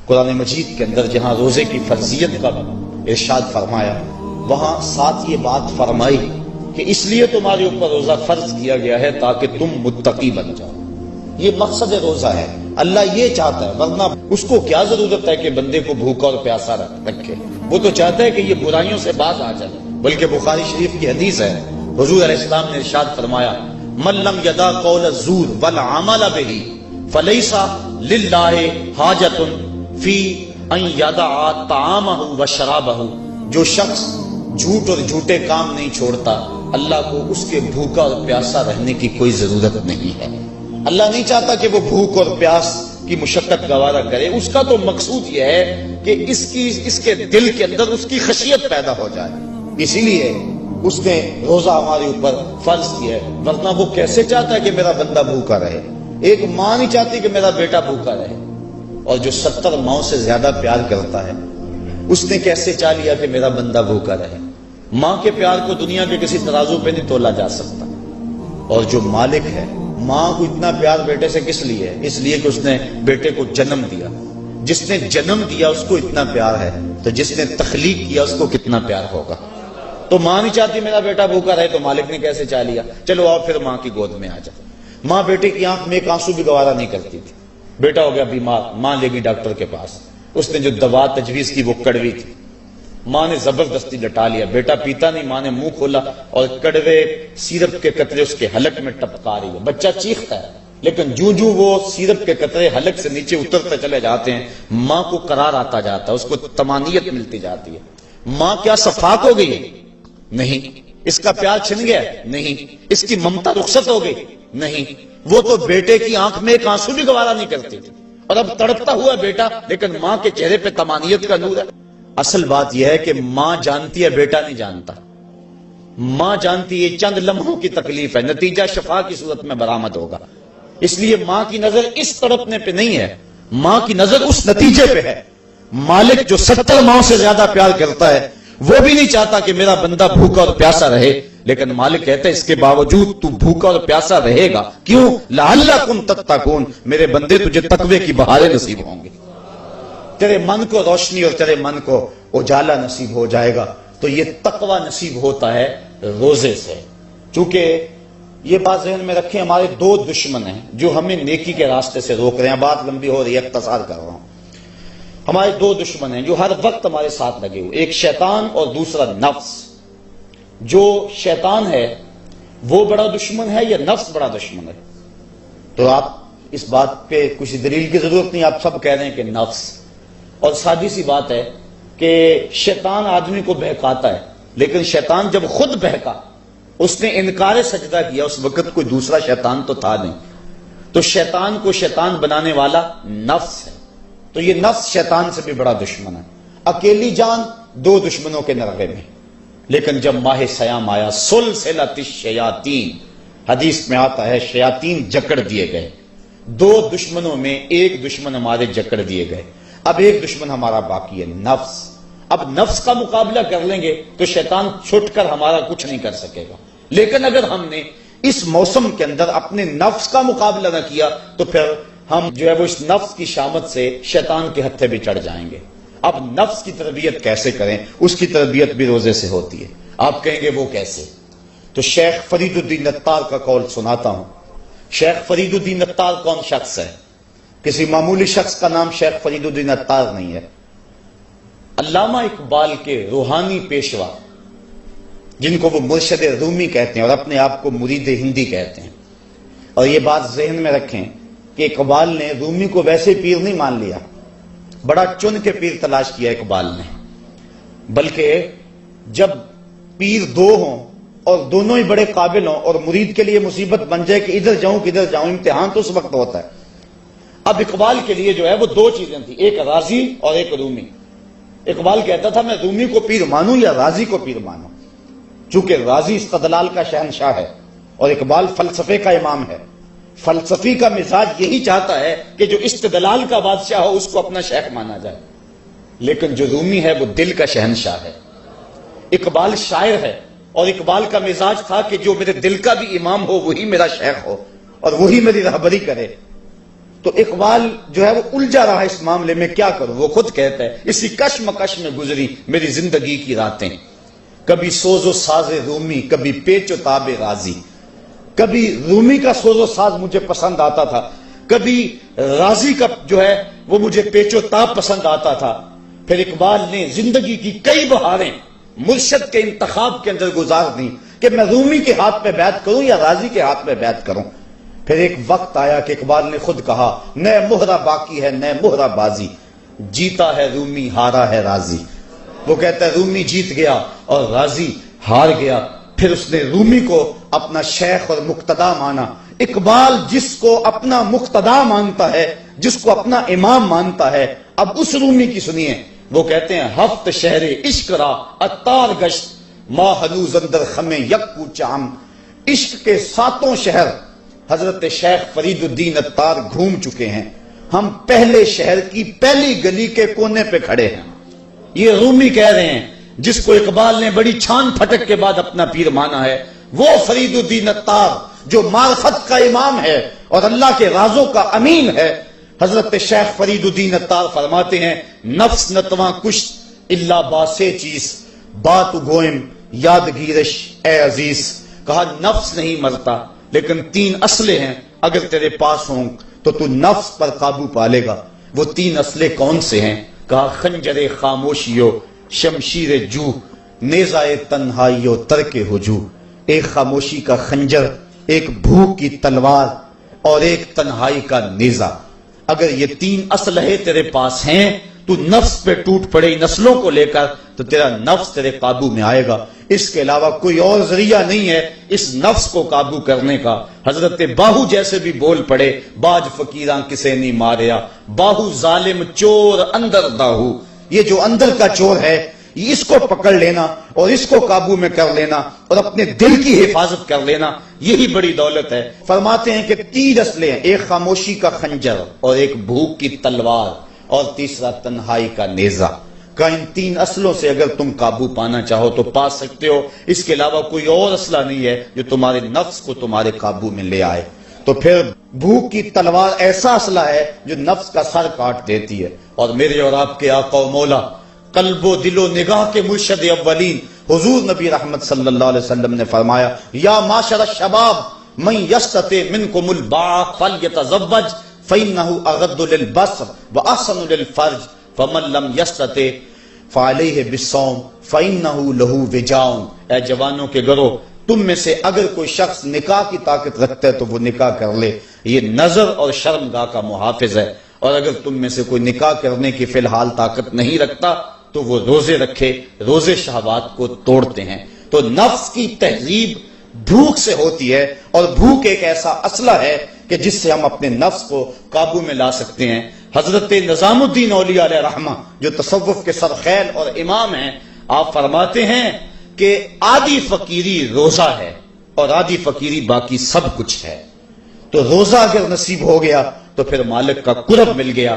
قرآن مجید کے اندر جہاں روزے کی فرضیت کا ارشاد فرمایا، وہاں ساتھ یہ بات فرمائی کہ اس لیے تمہارے اوپر روزہ فرض کیا گیا ہے تاکہ تم متقی بن جاؤ۔ یہ مقصد روزہ ہے، اللہ یہ چاہتا ہے، ورنہ اس کو کیا ضرورت ہے کہ بندے کو بھوکا اور پیاسا رکھے؟ وہ تو چاہتا ہے کہ یہ برائیوں سے باز آ جائے۔ بلکہ بخاری شریف کی حدیث ہے، حضور علیہ السلام نے ارشاد فرمایا، من لم یدع قول الزور والعمل به فلیس للہ حاجۃ فی ان یدع طعامہ وشرابہ۔ جو شخص جھوٹ اور جھوٹے کام نہیں چھوڑتا، اللہ کو اس کے بھوکا اور پیاسا رہنے کی کوئی ضرورت نہیں ہے۔ اللہ نہیں چاہتا کہ وہ بھوک اور پیاس کی مشقت گوارا کرے، اس کا تو مقصود یہ ہے کہ اس کے دل کے اندر اس کی خشیت پیدا ہو جائے۔ اسی لیے اس نے روزہ ہمارے اوپر فرض کیا ہے، ورنہ وہ کیسے چاہتا ہے کہ میرا بندہ بھوکا رہے؟ ایک ماں نہیں چاہتی کہ میرا بیٹا بھوکا رہے، اور جو 70 ماؤں سے زیادہ پیار کرتا ہے اس نے کیسے چاہ لیا کہ میرا بندہ بھوکا رہے؟ ماں کے پیار کو دنیا کے کسی ترازو پہ نہیں تولا جا سکتا۔ اور جو مالک ہے، ماں کو اتنا پیار بیٹے سے کس لیے ہے؟ اس لیے کہ اس نے بیٹے کو جنم دیا۔ جس نے جنم دیا اس کو اتنا پیار ہے، تو جس نے تخلیق کیا اس کو کتنا پیار ہوگا؟ تو ماں نہیں چاہتی میرا بیٹا بھوکا رہے، تو مالک نے کیسے چاہ لیا؟ چلو آؤ پھر ماں کی گود میں آ جاؤ۔ ماں بیٹے کی آنکھ میں ایک آنسو بھی گوارا نہیں کرتی تھی۔ بیٹا ہو گیا بیمار، ماں لے گئی ڈاکٹر کے پاس، اس نے جو دوا تجویز کی وہ کڑوی تھی، ماں نے زبردستی لٹا لیا۔ بیٹا پیتا نہیں، ماں نے منہ کھولا اور کڑوے سیرپ کے قطرے اس کے حلق میں ٹپکا رہی ہے۔ بچہ چیختا ہے، لیکن جو وہ سیرپ کے قطرے حلق سے نیچے اترتے چلے جاتے ہیں، ماں کو قرار آتا جاتا ہے، اس کو طمانینت ملتی جاتی ہے۔ ماں کیا صفاق ہو گئی؟ نہیں۔ اس کا پیار چھن گیا؟ نہیں۔ اس کی ممتا رخصت ہو گئی؟ نہیں۔ وہ تو بیٹے کی آنکھ میں ایک آنسو بھی گوارا نہیں کرتی تھی، اور اب تڑپتا ہوا بیٹا، لیکن ماں کے چہرے پہ طمانینت کا نور ہے۔ اصل بات یہ ہے کہ ماں جانتی ہے، بیٹا نہیں جانتا۔ ماں جانتی ہے چند لمحوں کی تکلیف ہے، نتیجہ شفا کی صورت میں برآمد ہوگا۔ اس لیے ماں کی نظر اس تڑپنے پہ نہیں ہے، ماں کی نظر اس نتیجے پہ ہے۔ مالک جو 70 ماؤں سے زیادہ پیار کرتا ہے، وہ بھی نہیں چاہتا کہ میرا بندہ بھوکا اور پیاسا رہے، لیکن مالک کہتا ہے اس کے باوجود تو بھوکا اور پیاسا رہے گا، کیوں؟ لعلکم تتقون، میرے بندے تجھے تقوی کی بہاریں نصیب ہوں گی، تیرے من کو روشنی اور تیرے من کو اجالا نصیب ہو جائے گا۔ تو یہ تقوی نصیب ہوتا ہے روزے سے۔ چونکہ یہ بات ذہن میں رکھیں، ہمارے 2 دشمن ہیں جو ہمیں نیکی کے راستے سے روک رہے ہیں۔ بات لمبی ہو رہی ہے، اختصار کر رہا ہوں۔ ہمارے 2 دشمن ہیں جو ہر وقت ہمارے ساتھ لگے ہوئے، ایک شیطان اور دوسرا نفس۔ جو شیطان ہے وہ بڑا دشمن ہے یا نفس بڑا دشمن ہے؟ تو آپ اس بات پہ کچھ دلیل کی ضرورت نہیں، آپ سب کہہ رہے ہیں کہ نفس۔ اور سادی سی بات ہے کہ شیطان آدمی کو بہکاتا ہے، لیکن شیطان جب خود بہکا، اس نے انکار سجدہ کیا، اس وقت کوئی دوسرا شیطان تو تھا نہیں۔ تو شیطان کو شیطان بنانے والا نفس ہے، تو یہ نفس شیطان سے بھی بڑا دشمن ہے۔ اکیلی جان 2 دشمنوں کے نرغے میں، لیکن جب ماہ سیام آیا، سلسلۃ الشیاطین، حدیث میں آتا ہے شیاطین جکڑ دیے گئے۔ 2 دشمنوں میں ایک دشمن ہمارے جکڑ دیے گئے، اب ایک دشمن ہمارا باقی ہے، نفس۔ اب نفس کا مقابلہ کر لیں گے تو شیطان چھٹ کر ہمارا کچھ نہیں کر سکے گا، لیکن اگر ہم نے اس موسم کے اندر اپنے نفس کا مقابلہ نہ کیا تو پھر ہم جو ہے وہ اس نفس کی شامت سے شیطان کے ہتھے بھی چڑھ جائیں گے۔ اب نفس کی تربیت کیسے کریں؟ اس کی تربیت بھی روزے سے ہوتی ہے۔ آپ کہیں گے وہ کیسے؟ تو شیخ فرید الدین عطار کا قول سناتا ہوں۔ شیخ فرید الدین عطار کون شخص ہے؟ کسی معمولی شخص کا نام شیخ فرید الدین عطار نہیں ہے۔ علامہ اقبال کے روحانی پیشوا، جن کو وہ مرشد رومی کہتے ہیں اور اپنے آپ کو مرید ہندی کہتے ہیں۔ اور یہ بات ذہن میں رکھیں کہ اقبال نے رومی کو ویسے پیر نہیں مان لیا، بڑا چن کے پیر تلاش کیا اقبال نے، بلکہ جب پیر 2 ہوں اور دونوں ہی بڑے قابل ہوں اور مرید کے لیے مصیبت بن جائے کہ ادھر جاؤں کدھر جاؤں، امتحان تو اس وقت ہوتا ہے۔ اب اقبال کے لیے جو ہے وہ 2 چیزیں تھیں، ایک راضی اور ایک رومی۔ اقبال کہتا تھا میں رومی کو پیر مانوں یا راضی کو پیر مانوں، چونکہ راضی استدلال کا شہنشاہ ہے اور اقبال فلسفے کا امام ہے۔ فلسفی کا مزاج یہی چاہتا ہے کہ جو استدلال کا بادشاہ ہو اس کو اپنا شیخ مانا جائے، لیکن جو رومی ہے وہ دل کا شہنشاہ ہے۔ اقبال شاعر ہے اور اقبال کا مزاج تھا کہ جو میرے دل کا بھی امام ہو وہی میرا شیخ ہو اور وہی میری رہبری کرے۔ تو اقبال جو ہے وہ الجھا رہا ہے اس معاملے میں، کیا کروں؟ وہ خود کہتا ہے اسی کشمکش میں گزری میری زندگی کی راتیں، کبھی سوز و ساز رومی، کبھی پیچ و تاب غازی۔ کبھی رومی کا سوز و ساز مجھے پسند آتا تھا، کبھی غازی کا جو ہے وہ مجھے پیچ و تاب پسند آتا تھا۔ پھر اقبال نے زندگی کی کئی بہاریں مرشد کے انتخاب کے اندر گزار دیں کہ میں رومی کے ہاتھ پہ بیعت کروں یا غازی کے ہاتھ پہ بیعت کروں۔ پھر ایک وقت آیا کہ اقبال نے خود کہا نئے مہرہ باقی ہے نئے مہرہ بازی، جیتا ہے رومی ہارا ہے راضی۔ وہ کہتا ہے رومی جیت گیا اور غازی ہار گیا۔ پھر اس نے رومی کو اپنا شیخ اور مقتدا مانا۔ اقبال جس کو اپنا مقتدا مانتا ہے، جس کو اپنا امام مانتا ہے، اب اس رومی کی سنیے، وہ کہتے ہیں ہفت شہر عشق را اتار گشت ما ہنوز اندر خمیں یکو چام۔ عشق کے 7 شہر حضرت شیخ فرید الدین اتار گھوم چکے ہیں، ہم پہلے شہر کی پہلی گلی کے کونے پہ کھڑے ہیں۔ یہ رومی کہہ رہے ہیں جس کو اقبال نے بڑی چھان پھٹک کے بعد اپنا پیر مانا ہے، وہ فرید الدین اتار جو معرفت کا امام ہے اور اللہ کے رازوں کا امین ہے۔ حضرت شیخ فرید الدین اتار فرماتے ہیں نفس نتواں کشت الا باسے چیز بات گوئم یادگیرش اے عزیز۔ کہا نفس نہیں مرتا لیکن 3 اسلحے ہیں، اگر تیرے پاس ہوں تو تو نفس پر قابو پالے گا۔ وہ 3 اسلحے کون سے ہیں؟ کہا خنجر خاموشیو شمشیر جو نیزائے تنہائیو ترک ہجو۔ ایک خاموشی کا خنجر، ایک بھوک کی تلوار اور ایک تنہائی کا نیزہ۔ اگر یہ 3 اسلحے تیرے پاس ہیں تو نفس پہ ٹوٹ پڑے نسلوں کو لے کر تو تیرا نفس تیرے قابو میں آئے گا۔ اس کے علاوہ کوئی اور ذریعہ نہیں ہے اس نفس کو قابو کرنے کا۔ حضرت باہو جیسے بھی بول پڑے باج فقیراں کسے نہیں ماریا، باہو ظالم چور اندر داہو۔ یہ جو اندر کا چور ہے اس کو پکڑ لینا اور اس کو قابو میں کر لینا اور اپنے دل کی حفاظت کر لینا، یہی بڑی دولت ہے۔ فرماتے ہیں کہ 3 اسلحے ہیں، ایک خاموشی کا خنجر اور ایک بھوک کی تلوار اور تیسرا تنہائی کا نیزہ۔ کہ ان 3 اسلحوں سے اگر تم قابو پانا چاہو تو پا سکتے ہو، اس کے علاوہ کوئی اور اسلحہ نہیں ہے جو تمہارے نفس کو تمہارے قابو میں لے آئے۔ تو پھر بھوک کی تلوار ایسا اسلحہ ہے جو نفس کا سر کاٹ دیتی ہے۔ اور میرے اور آپ کے آقا و مولا قلب و دل و نگاہ کے مرشد اولین حضور نبی رحمت صلی اللہ علیہ وسلم نے فرمایا یا معاشر الشباب من یستطع منکم الباء فلیتزوج فإنه اغض للبصر واحسن للفرج فمن لم یستطع فعلیہ بالصوم فإنه له وجاء۔ اے جوانوں کے گروہ، تم میں سے اگر کوئی شخص نکاح کی طاقت رکھتا ہے تو وہ نکاح کر لے، یہ نظر اور شرمگاہ کا محافظ ہے۔ اور اگر تم میں سے کوئی نکاح کرنے کی فی الحال طاقت نہیں رکھتا تو وہ روزے رکھے، روزے شہوات کو توڑتے ہیں۔ تو نفس کی تہذیب بھوک سے ہوتی ہے، اور بھوک ایک ایسا اسلحہ ہے کہ جس سے ہم اپنے نفس کو قابو میں لا سکتے ہیں۔ حضرت نظام الدین اولیاء علیہ رحمہ جو تصوف کے سرخیل اور امام ہیں، آپ فرماتے ہیں کہ آدھی فقیری روزہ ہے اور آدھی فقیری باقی سب کچھ ہے۔ تو روزہ اگر نصیب ہو گیا تو پھر مالک کا قرب مل گیا۔